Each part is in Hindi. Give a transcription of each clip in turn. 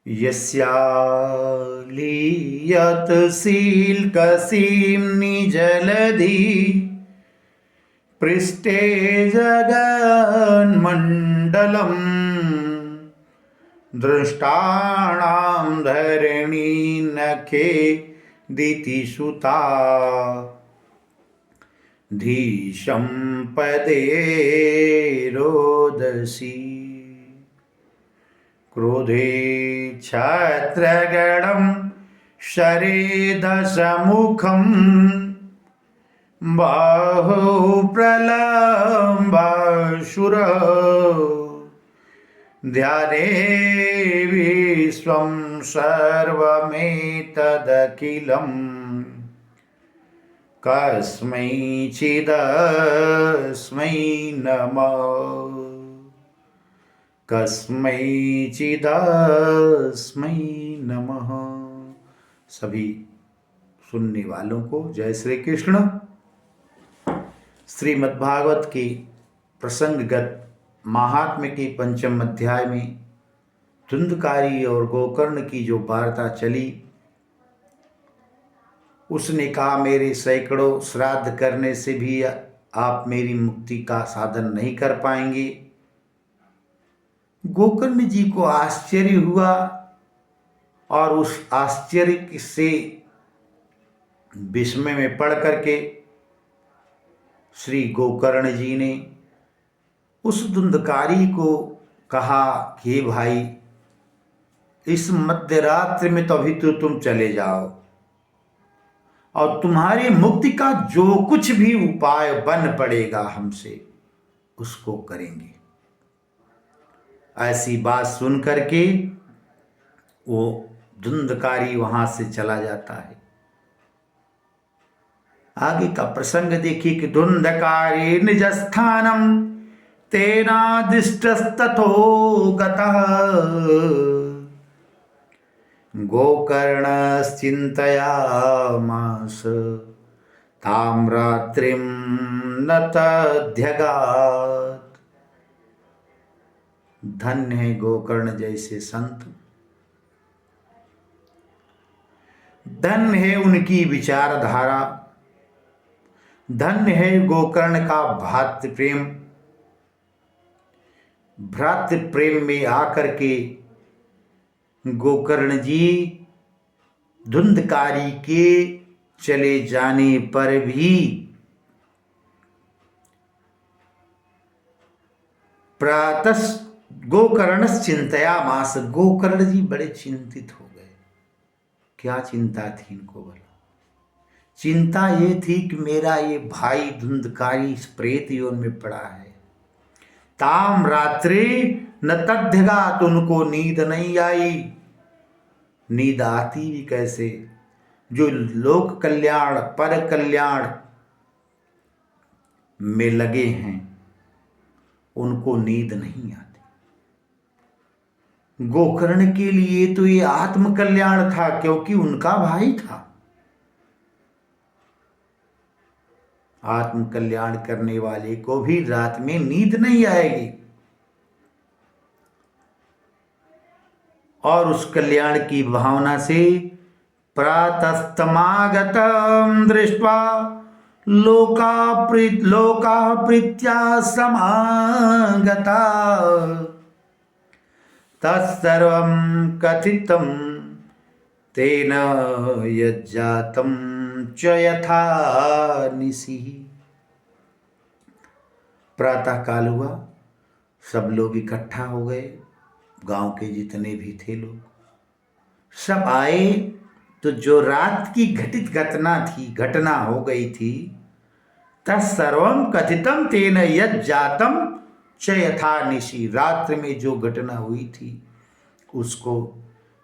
यस्यालीयत शीलकसीम्नि जलधि पृष्ठे जगन्मण्डलम् दृष्टाणां धरणी नखे दितिसुता धीशं पदे रोदसी क्रोधे छत्रगणं शरेदशमुखं बाहुप्रलम्बाशुर ध्याने विश्वं सर्वमेतदखिलं कस्मैचिदस्मै नमः कस्मैचिदस्मै नमः। सभी सुनने वालों को जय श्री कृष्ण। श्रीमद्भागवत के प्रसंगगत महात्म्य के पंचम अध्याय में धुंधकारी और गोकर्ण की जो वार्ता चली, उसने कहा मेरे सैकड़ों श्राद्ध करने से भी आप मेरी मुक्ति का साधन नहीं कर पाएंगे। गोकर्ण जी को आश्चर्य हुआ और उस आश्चर्य से विस्मय में पड़ करके श्री गोकर्ण जी ने उस धुंधकारी को कहा कि भाई, इस मध्यरात्रि में तो अभी तो तुम चले जाओ और तुम्हारी मुक्ति का जो कुछ भी उपाय बन पड़ेगा हमसे उसको करेंगे। ऐसी बात सुन करके वो धुंधकारी वहां से चला जाता है। आगे का प्रसंग देखिए कि धुंधकारी निज स्थानम तेनादिष्टस्ततो गतः गोकर्णश्चिन्तयामास तां रात्रिं न तद्यगात्। धन्य है गोकर्ण जैसे संत, धन्य है उनकी विचारधारा, धन्य है गोकर्ण का भ्रातृ प्रेम में आकर के गोकर्ण जी धुंधकारी के चले जाने पर भी प्रातः गोकर्णस्य चिंतयामास। गोकर्ण जी बड़े चिंतित हो गए। क्या चिंता थी इनको बोला? चिंता ये थी कि मेरा ये भाई धुंधकारी इस प्रेत योन में पड़ा है। ताम रात्रि न तद्यगात, उनको नींद नहीं आई। नींद आती भी कैसे? जो लोक कल्याण पर कल्याण में लगे हैं उनको नींद नहीं आती। गोकर्ण के लिए तो ये आत्म कल्याण था, क्योंकि उनका भाई था। आत्म कल्याण करने वाले को भी रात में नींद नहीं आएगी। और उस कल्याण की भावना से प्रातस्तमागतं दृष्ट्वा लोका प्रीत्या समागता तत्सर्वं कथितं तेन यज्जातं च यथा निशिः। प्रातः काल हुआ, सब लोग इकट्ठा हो गए, गांव के जितने भी थे लोग सब आए। तो जो रात की घटना हो गई थी, तत्सर्वं कथितं तेन यज्जातं च यथा निशि। रात्रि में जो घटना हुई थी उसको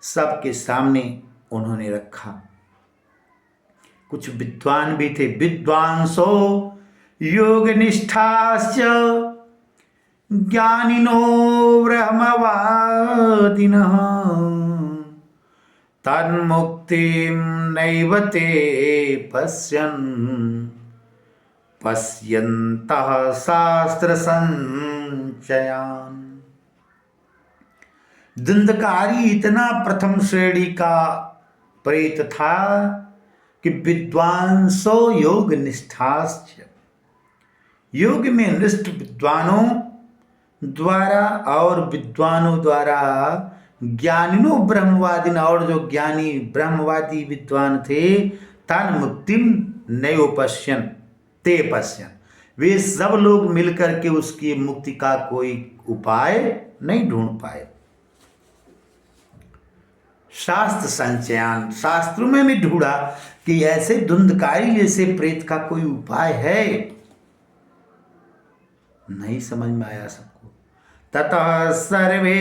सबके सामने उन्होंने रखा। कुछ विद्वान भी थे, विद्वांसो योगनिष्ठाश्च ज्ञानिनो ब्रह्मवादिनः तन्मुक्तिं नैव ते पश्यन्तः शास्त्र संचयान्। धुंधकारी इतना प्रथम श्रेणी का प्रेत था कि विद्वांसो योग निष्ठाश्च, योग में निष्ठ विद्वानों द्वारा और विद्वानों द्वारा ज्ञानिनो ब्रह्मवादिन, और जो ज्ञानी ब्रह्मवादी विद्वान थे, तन मुक्तिम नयोपश्यन ते पश्यन, वे सब लोग मिलकर के उसकी मुक्ति का कोई उपाय नहीं ढूंढ पाए। शास्त्र संचयन, शास्त्रों में भी ढूंढा कि ऐसे धुंधकारी जैसे प्रेत का कोई उपाय है, नहीं समझ में आया सबको। ततः सर्वे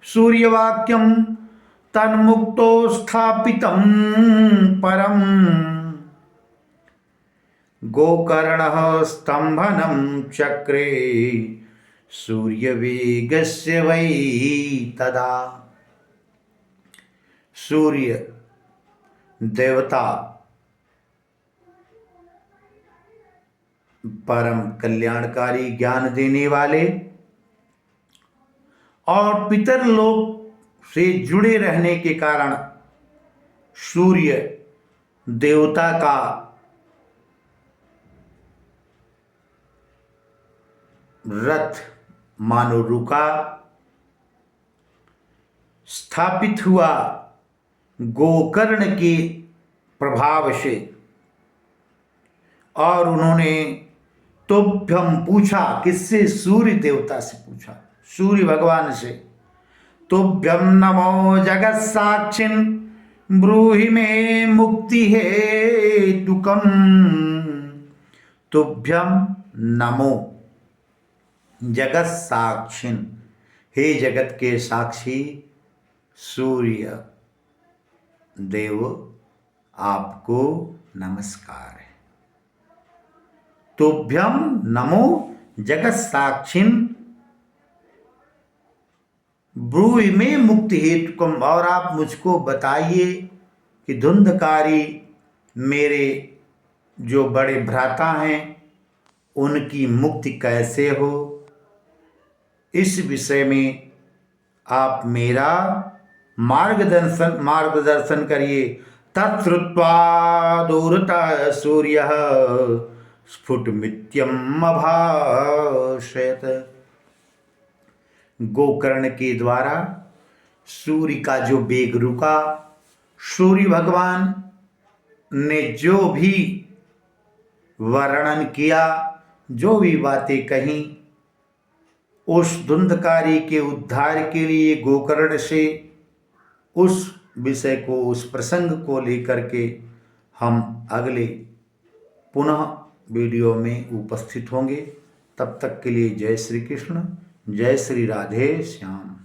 सूर्यवाक्यम तन्मुक्तो स्थापितं परम गोकर्णः स्तंभनं चक्रे सूर्यवेगस्य वै तदा। सूर्य देवता परम कल्याणकारी ज्ञान देने वाले और पितर लोक से जुड़े रहने के कारण सूर्य देवता का रथ मानो रुका, स्थापित हुआ गोकर्ण के प्रभाव से, और उन्होंने तोभ्यम पूछा, किससे? सूर्य देवता से पूछा, सूर्य भगवान से। तोभ्यम नमो जगत साक्षिन् ब्रूहि मे मुक्ति हेतुकम। तुभ्यम नमो जगत साक्षिन्, हे जगत के साक्षी सूर्य देव, आपको नमस्कार है। तुभ्यम नमो जगत साक्षिन् ब्रूहि में मुक्ति हेतुकम, और आप मुझको बताइए कि धुंधकारी मेरे जो बड़े भ्राता हैं उनकी मुक्ति कैसे हो, इस विषय में आप मेरा मार्गदर्शन करिए। तत्श्रुत्वा दूरतः सूर्यः स्फुटमित्यम् अभाषयत। गोकर्ण के द्वारा सूर्य का जो वेग रुका, सूर्य भगवान ने जो भी वर्णन किया, जो भी बातें कही, उस धुंधकारी के उद्धार के लिए गोकर्ण से उस विषय को, उस प्रसंग को लेकर के हम अगले पुनः वीडियो में उपस्थित होंगे। तब तक के लिए जय श्री कृष्ण, जय श्री राधे श्याम।